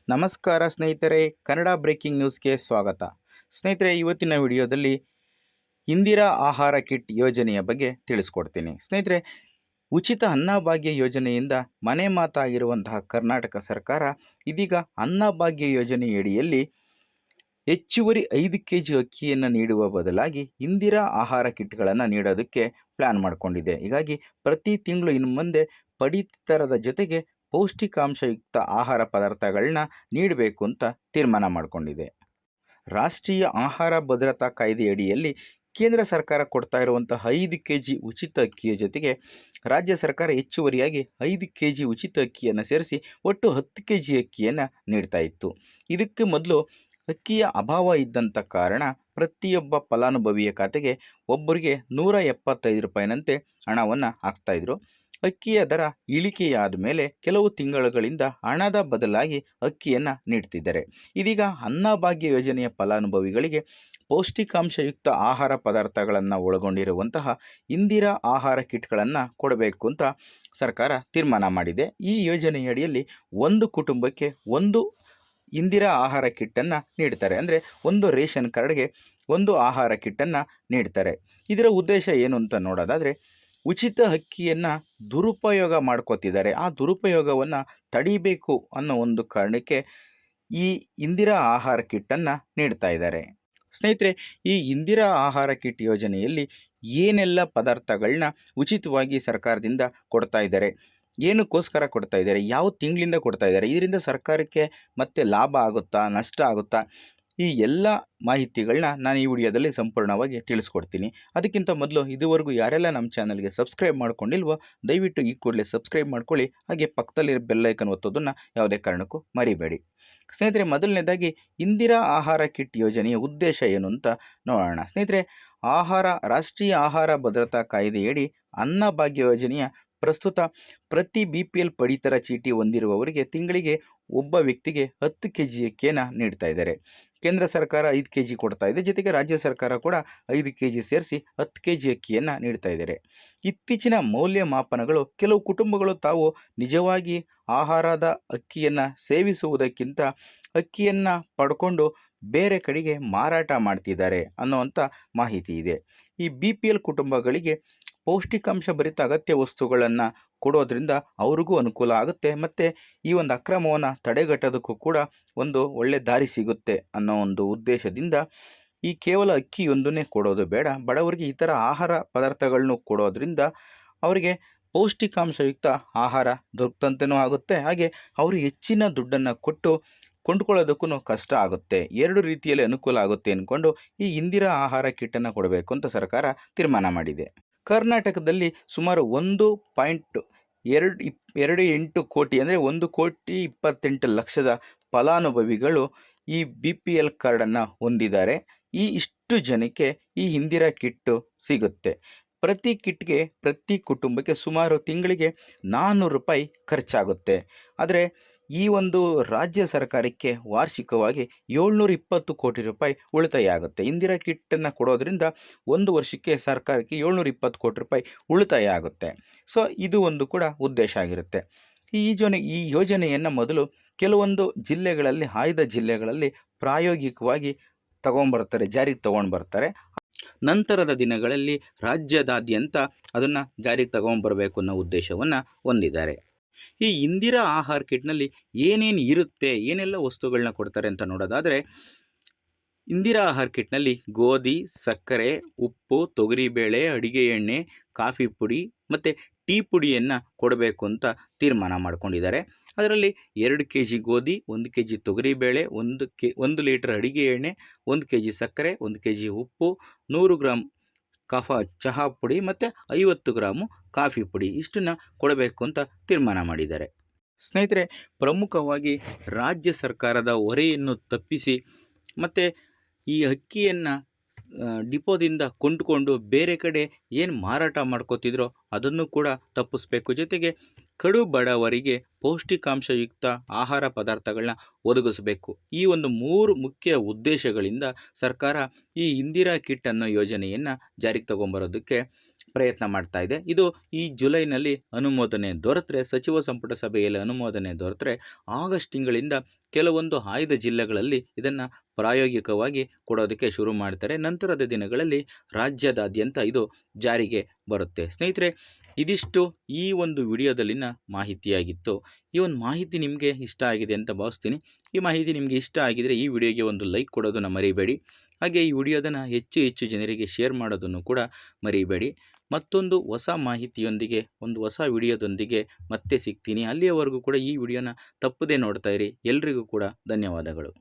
ನಮಸ್ಕಾರ ಸ್ನೇಹಿತರೆ, ಕನ್ನಡ ಬ್ರೇಕಿಂಗ್ ನ್ಯೂಸ್ಗೆ ಸ್ವಾಗತ. ಸ್ನೇಹಿತರೆ, ಇವತ್ತಿನ ವಿಡಿಯೋದಲ್ಲಿ ಇಂದಿರಾ ಆಹಾರ ಕಿಟ್ ಯೋಜನೆಯ ಬಗ್ಗೆ ತಿಳಿಸ್ಕೊಡ್ತೀನಿ. ಸ್ನೇಹಿತರೆ, ಉಚಿತ ಅನ್ನಭಾಗ್ಯ ಯೋಜನೆಯಿಂದ ಮನೆ ಮಾತಾಗಿರುವಂತಹ ಕರ್ನಾಟಕ ಸರ್ಕಾರ ಇದೀಗ ಅನ್ನಭಾಗ್ಯ ಯೋಜನೆಯಡಿಯಲ್ಲಿ ಹೆಚ್ಚುವರಿ 5 ಕೆಜಿ ಅಕ್ಕಿಯನ್ನು ನೀಡುವ ಬದಲಾಗಿ ಇಂದಿರಾ ಆಹಾರ ಕಿಟ್ಗಳನ್ನು ನೀಡೋದಕ್ಕೆ ಪ್ಲ್ಯಾನ್ ಮಾಡಿಕೊಂಡಿದೆ. ಹೀಗಾಗಿ ಪ್ರತಿ ತಿಂಗಳು ಇನ್ನು ಮುಂದೆ ಪಡಿತರದ ಜೊತೆಗೆ ಪೌಷ್ಟಿಕಾಂಶಯುಕ್ತ ಆಹಾರ ಪದಾರ್ಥಗಳನ್ನ ನೀಡಬೇಕು ಅಂತ ತೀರ್ಮಾನ ಮಾಡಿಕೊಂಡಿದೆ. ರಾಷ್ಟ್ರೀಯ ಆಹಾರ ಭದ್ರತಾ ಕಾಯ್ದೆಯಡಿಯಲ್ಲಿ ಕೇಂದ್ರ ಸರ್ಕಾರ ಕೊಡ್ತಾ ಇರುವಂಥ 5 ಕೆಜಿ ಉಚಿತ ಅಕ್ಕಿಯ ಜೊತೆಗೆ ರಾಜ್ಯ ಸರ್ಕಾರ ಹೆಚ್ಚುವರಿಯಾಗಿ 5 ಕೆಜಿ ಉಚಿತ ಅಕ್ಕಿಯನ್ನು ಸೇರಿಸಿ ಒಟ್ಟು 10 ಕೆಜಿ ಅಕ್ಕಿಯನ್ನು ನೀಡ್ತಾ ಇತ್ತು. ಇದಕ್ಕೆ ಮೊದಲು ಅಕ್ಕಿಯ ಅಭಾವ ಇದ್ದಂಥ ಕಾರಣ ಪ್ರತಿಯೊಬ್ಬ ಫಲಾನುಭವಿಯ ಖಾತೆಗೆ ಒಬ್ಬರಿಗೆ 175 ರೂಪಾಯಿನಂತೆ ಹಣವನ್ನು ಹಾಕ್ತಾಯಿದ್ರು. ಅಕ್ಕಿಯ ದರ ಇಳಿಕೆಯಾದ ಮೇಲೆ ಕೆಲವು ತಿಂಗಳುಗಳಿಂದ ಹಣದ ಬದಲಾಗಿ ಅಕ್ಕಿಯನ್ನು ನೀಡ್ತಿದ್ದಾರೆ. ಇದೀಗ ಅನ್ನಭಾಗ್ಯ ಯೋಜನೆಯ ಫಲಾನುಭವಿಗಳಿಗೆ ಪೌಷ್ಟಿಕಾಂಶಯುಕ್ತ ಆಹಾರ ಪದಾರ್ಥಗಳನ್ನು ಒಳಗೊಂಡಿರುವಂತಹ ಇಂದಿರಾ ಆಹಾರ ಕಿಟ್ಗಳನ್ನು ಕೊಡಬೇಕು ಅಂತ ಸರ್ಕಾರ ತೀರ್ಮಾನ ಮಾಡಿದೆ. ಈ ಯೋಜನೆಯಡಿಯಲ್ಲಿ ಒಂದು ಕುಟುಂಬಕ್ಕೆ ಒಂದು ಇಂದಿರಾ ಆಹಾರ ಕಿಟ್ಟನ್ನು ನೀಡ್ತಾರೆ. ಅಂದರೆ ಒಂದು ರೇಷನ್ ಕಾರ್ಡ್ಗೆ ಒಂದು ಆಹಾರ ಕಿಟ್ಟನ್ನು ನೀಡ್ತಾರೆ. ಇದರ ಉದ್ದೇಶ ಏನು ಅಂತ ನೋಡೋದಾದರೆ, ಉಚಿತ ಅಕ್ಕಿಯನ್ನು ದುರುಪಯೋಗ ಮಾಡ್ಕೋತಿದ್ದಾರೆ. ಆ ದುರುಪಯೋಗವನ್ನು ತಡಿಬೇಕು ಅನ್ನೋ ಒಂದು ಕಾರಣಕ್ಕೆ ಈ ಇಂದಿರಾ ಆಹಾರ ಕಿಟ್ಟನ್ನು ನೀಡ್ತಾ ಇದ್ದಾರೆ. ಸ್ನೇಹಿತರೆ, ಈ ಇಂದಿರಾ ಆಹಾರ ಕಿಟ್ ಯೋಜನೆಯಲ್ಲಿ ಏನೆಲ್ಲ ಪದಾರ್ಥಗಳನ್ನ ಉಚಿತವಾಗಿ ಸರ್ಕಾರದಿಂದ ಕೊಡ್ತಾ ಇದ್ದಾರೆ, ಏನಕ್ಕೋಸ್ಕರ ಕೊಡ್ತಾ ಇದ್ದಾರೆ, ಯಾವ ತಿಂಗಳಿಂದ ಕೊಡ್ತಾ ಇದ್ದಾರೆ, ಇದರಿಂದ ಸರ್ಕಾರಕ್ಕೆ ಮತ್ತೆ ಲಾಭ ಆಗುತ್ತಾ, ನಷ್ಟ ಆಗುತ್ತಾ, ಈ ಎಲ್ಲ ಮಾಹಿತಿಗಳನ್ನ ನಾನು ಈ ವಿಡಿಯೋದಲ್ಲಿ ಸಂಪೂರ್ಣವಾಗಿ ತಿಳಿಸ್ಕೊಡ್ತೀನಿ. ಅದಕ್ಕಿಂತ ಮೊದಲು ಇದುವರೆಗೂ ಯಾರೆಲ್ಲ ನಮ್ಮ ಚಾನಲ್ಗೆ ಸಬ್ಸ್ಕ್ರೈಬ್ ಮಾಡ್ಕೊಂಡಿಲ್ವೋ ದಯವಿಟ್ಟು ಈ ಕೂಡಲೇ ಸಬ್ಸ್ಕ್ರೈಬ್ ಮಾಡ್ಕೊಳ್ಳಿ. ಹಾಗೆ ಪಕ್ಕದಲ್ಲಿರೋ ಬೆಲ್ಲೈಕನ್ ಒತ್ತೋದನ್ನು ಯಾವುದೇ ಕಾರಣಕ್ಕೂ ಮರಿಬೇಡಿ. ಸ್ನೇಹಿತರೆ, ಮೊದಲನೇದಾಗಿ ಇಂದಿರಾ ಆಹಾರ ಕಿಟ್ ಯೋಜನೆಯ ಉದ್ದೇಶ ಏನು ಅಂತ ನೋಡೋಣ. ಸ್ನೇಹಿತರೆ, ರಾಷ್ಟ್ರೀಯ ಆಹಾರ ಭದ್ರತಾ ಕಾಯ್ದೆಯಡಿ ಅನ್ನಭಾಗ್ಯ ಯೋಜನೆಯ ಪ್ರಸ್ತುತ ಪ್ರತಿ BPL ಪಡಿತರ ಚೀಟಿ ಹೊಂದಿರುವವರಿಗೆ ತಿಂಗಳಿಗೆ ಒಬ್ಬ ವ್ಯಕ್ತಿಗೆ 10 ಕೆಜಿ ಅಕ್ಕಿಯನ್ನು ನೀಡ್ತಾ ಇದ್ದಾರೆ. ಕೇಂದ್ರ ಸರ್ಕಾರ 5 ಕೆಜಿ ಕೊಡ್ತಾ ಇದೆ, ಜೊತೆಗೆ ರಾಜ್ಯ ಸರ್ಕಾರ ಕೂಡ 5 ಕೆಜಿ ಸೇರಿಸಿ 10 ಕೆಜಿ ಅಕ್ಕಿಯನ್ನು ನೀಡ್ತಾ ಇದ್ದಾರೆ. ಇತ್ತೀಚಿನ ಮೌಲ್ಯಮಾಪನಗಳು ಕೆಲವು ಕುಟುಂಬಗಳು ತಾವು ನಿಜವಾಗಿ ಆಹಾರದ ಅಕ್ಕಿಯನ್ನು ಸೇವಿಸುವುದಕ್ಕಿಂತ ಅಕ್ಕಿಯನ್ನು ಪಡ್ಕೊಂಡು ಬೇರೆ ಕಡೆಗೆ ಮಾರಾಟ ಮಾಡ್ತಿದ್ದಾರೆ ಅನ್ನೋವಂಥ ಮಾಹಿತಿ ಇದೆ. ಈ BPL ಕುಟುಂಬಗಳಿಗೆ ಪೌಷ್ಟಿಕಾಂಶ ಭರಿತ ಅಗತ್ಯ ವಸ್ತುಗಳನ್ನು ಕೊಡೋದ್ರಿಂದ ಅವ್ರಿಗೂ ಅನುಕೂಲ ಆಗುತ್ತೆ, ಮತ್ತು ಈ ಒಂದು ಅಕ್ರಮವನ್ನು ತಡೆಗಟ್ಟೋದಕ್ಕೂ ಕೂಡ ಒಂದು ಒಳ್ಳೆ ದಾರಿ ಸಿಗುತ್ತೆ ಅನ್ನೋ ಒಂದು ಉದ್ದೇಶದಿಂದ ಈ ಕೇವಲ ಅಕ್ಕಿಯೊಂದನ್ನೇ ಕೊಡೋದು ಬೇಡ, ಬಡವರಿಗೆ ಈ ಥರ ಆಹಾರ ಪದಾರ್ಥಗಳನ್ನು ಕೊಡೋದ್ರಿಂದ ಅವರಿಗೆ ಪೌಷ್ಟಿಕಾಂಶಯುಕ್ತ ಆಹಾರ ದೊರಕಂತೆಯೂ ಆಗುತ್ತೆ, ಹಾಗೆ ಅವರು ಹೆಚ್ಚಿನ ದುಡ್ಡನ್ನು ಕೊಟ್ಟು ಕೊಂಡ್ಕೊಳ್ಳೋದಕ್ಕೂ ಕಷ್ಟ ಆಗುತ್ತೆ. ಎರಡು ರೀತಿಯಲ್ಲಿ ಅನುಕೂಲ ಆಗುತ್ತೆ ಅಂದ್ಕೊಂಡು ಈ ಇಂದಿರಾ ಆಹಾರ ಕಿಟ್ಟನ್ನು ಕೊಡಬೇಕು ಅಂತ ಸರ್ಕಾರ ತೀರ್ಮಾನ ಮಾಡಿದೆ. ಕರ್ನಾಟಕದಲ್ಲಿ ಸುಮಾರು 1.28 ಕೋಟಿ ಅಂದರೆ 1,28,00,000 ಫಲಾನುಭವಿಗಳು ಈ BPL ಕಾರ್ಡನ್ನು ಹೊಂದಿದ್ದಾರೆ. ಇಷ್ಟು ಜನಕ್ಕೆ ಈ ಇಂದಿರಾ ಕಿಟ್ಟು ಸಿಗುತ್ತೆ. ಪ್ರತಿ ಕಿಟ್ಗೆ ಪ್ರತಿ ಕುಟುಂಬಕ್ಕೆ ಸುಮಾರು ತಿಂಗಳಿಗೆ 400 ರೂಪಾಯಿ ಖರ್ಚಾಗುತ್ತೆ. ಆದರೆ ಈ ಒಂದು ರಾಜ್ಯ ಸರ್ಕಾರಕ್ಕೆ ವಾರ್ಷಿಕವಾಗಿ 720 ಕೋಟಿ ರೂಪಾಯಿ ಉಳಿತಾಯ ಆಗುತ್ತೆ. ಇಂದಿರಾ ಕಿಟ್ಟನ್ನು ಕೊಡೋದ್ರಿಂದ ಒಂದು ವರ್ಷಕ್ಕೆ ಸರ್ಕಾರಕ್ಕೆ 720 ಕೋಟಿ ರೂಪಾಯಿ ಉಳಿತಾಯ ಆಗುತ್ತೆ. ಸೊ ಇದು ಒಂದು ಕೂಡ ಉದ್ದೇಶ ಆಗಿರುತ್ತೆ. ಈ ಯೋಜನೆಯನ್ನು ಮೊದಲು ಕೆಲವೊಂದು ಜಿಲ್ಲೆಗಳಲ್ಲಿ, ಆಯ್ದ ಜಿಲ್ಲೆಗಳಲ್ಲಿ ಪ್ರಾಯೋಗಿಕವಾಗಿ ಜಾರಿಗೆ ತೊಗೊಂಡು ಬರ್ತಾರೆ. ನಂತರದ ದಿನಗಳಲ್ಲಿ ರಾಜ್ಯದಾದ್ಯಂತ ಅದನ್ನು ಜಾರಿಗೆ ತಗೊಂಬರಬೇಕು ಅನ್ನೋ ಉದ್ದೇಶವನ್ನು ಹೊಂದಿದ್ದಾರೆ. ಈ ಇಂದಿರಾ ಆಹಾರ ಕಿಟ್ನಲ್ಲಿ ಏನೇನು ಇರುತ್ತೆ, ಏನೆಲ್ಲ ವಸ್ತುಗಳನ್ನ ಕೊಡ್ತಾರೆ ಅಂತ ನೋಡೋದಾದರೆ, ಇಂದಿರಾ ಆಹಾರ ಕಿಟ್ನಲ್ಲಿ ಗೋಧಿ, ಸಕ್ಕರೆ, ಉಪ್ಪು, ತೊಗರಿಬೇಳೆ, ಅಡಿಗೆ ಎಣ್ಣೆ, ಕಾಫಿ ಪುಡಿ ಮತ್ತು ಟೀ ಪುಡಿಯನ್ನು ಕೊಡಬೇಕು ಅಂತ ತೀರ್ಮಾನ ಮಾಡ್ಕೊಂಡಿದ್ದಾರೆ. ಅದರಲ್ಲಿ 2 ಕೆಜಿ ಗೋಧಿ, 1 ಕೆಜಿ ತೊಗರಿಬೇಳೆ, 1 ಲೀಟರ್ ಅಡಿಗೆ ಎಣ್ಣೆ, 1 ಕೆಜಿ ಸಕ್ಕರೆ, 1 ಕೆಜಿ ಉಪ್ಪು, 100 ಗ್ರಾಮ್ ಚಹಾ ಪುಡಿ ಮತ್ತು 50 ಗ್ರಾಮು ಕಾಫಿ ಪುಡಿ ಇಷ್ಟನ್ನು ಕೊಡಬೇಕು ಅಂತ ತೀರ್ಮಾನ ಮಾಡಿದ್ದಾರೆ. ಸ್ನೇಹಿತರೆ, ಪ್ರಮುಖವಾಗಿ ರಾಜ್ಯ ಸರ್ಕಾರದ ಹೊರೆಯನ್ನು ತಪ್ಪಿಸಿ ಮತ್ತು ಈ ಅಕ್ಕಿಯನ್ನು ಡಿಪೋದಿಂದ ಕೊಂಡುಕೊಂಡು ಬೇರೆ ಕಡೆ ಏನು ಮಾರಾಟ ಮಾಡ್ಕೋತಿದ್ರೋ ಅದನ್ನು ಕೂಡ ತಪ್ಪಿಸಬೇಕು. ಜೊತೆಗೆ ಕಡು ಬಡವರಿಗೆ ಪೌಷ್ಟಿಕಾಂಶಯುಕ್ತ ಆಹಾರ ಪದಾರ್ಥಗಳನ್ನ ಒದಗಿಸಬೇಕು. ಈ ಒಂದು 3 ಮುಖ್ಯ ಉದ್ದೇಶಗಳಿಂದ ಸರ್ಕಾರ ಈ ಇಂದಿರಾ ಕಿಟ್ ಅನ್ನೋ ಯೋಜನೆಯನ್ನು ಜಾರಿಗೆ ತಗೊಂಬರೋದಕ್ಕೆ ಪ್ರಯತ್ನ ಮಾಡ್ತಾ ಇದೆ. ಇದು ಈ ಜುಲೈನಲ್ಲಿ ಅನುಮೋದನೆ ದೊರೆತರೆ, ಸಚಿವ ಸಂಪುಟ ಸಭೆಯಲ್ಲಿ ಅನುಮೋದನೆ ದೊರೆತರೆ ಆಗಸ್ಟ್ ತಿಂಗಳಿಂದ ಕೆಲವೊಂದು ಆಯ್ದ ಜಿಲ್ಲೆಗಳಲ್ಲಿ ಇದನ್ನು ಪ್ರಾಯೋಗಿಕವಾಗಿ ಕೊಡೋದಕ್ಕೆ ಶುರು ಮಾಡ್ತಾರೆ. ನಂತರದ ದಿನಗಳಲ್ಲಿ ರಾಜ್ಯದಾದ್ಯಂತ ಇದು ಜಾರಿಗೆ ಬರುತ್ತೆ. ಸ್ನೇಹಿತರೆ, ಇದಿಷ್ಟು ಈ ಒಂದು ವಿಡಿಯೋದಲ್ಲಿನ ಮಾಹಿತಿಯಾಗಿತ್ತು. ಈ ಒಂದು ಮಾಹಿತಿ ನಿಮಗೆ ಇಷ್ಟ ಆಗಿದೆ ಅಂತ ಭಾವಿಸ್ತೀನಿ. ಈ ಮಾಹಿತಿ ನಿಮಗೆ ಇಷ್ಟ ಆಗಿದರೆ ಈ ವಿಡಿಯೋಗೆ ಒಂದು ಲೈಕ್ ಕೊಡೋದನ್ನು ಮರಿಬೇಡಿ. ಹಾಗೆ ಈ ವಿಡಿಯೋದನ್ನು ಹೆಚ್ಚು ಹೆಚ್ಚು ಜನರಿಗೆ ಶೇರ್ ಮಾಡೋದನ್ನು ಕೂಡ ಮರಿಬೇಡಿ. ಮತ್ತೊಂದು ಹೊಸ ಮಾಹಿತಿಯೊಂದಿಗೆ, ಒಂದು ಹೊಸ ವಿಡಿಯೋದೊಂದಿಗೆ ಮತ್ತೆ ಸಿಗ್ತೀನಿ. ಅಲ್ಲಿಯವರೆಗೂ ಕೂಡ ಈ ವಿಡಿಯೋನ ತಪ್ಪದೇ ನೋಡ್ತಾ ಇರಿ. ಎಲ್ರಿಗೂ ಕೂಡ ಧನ್ಯವಾದಗಳು.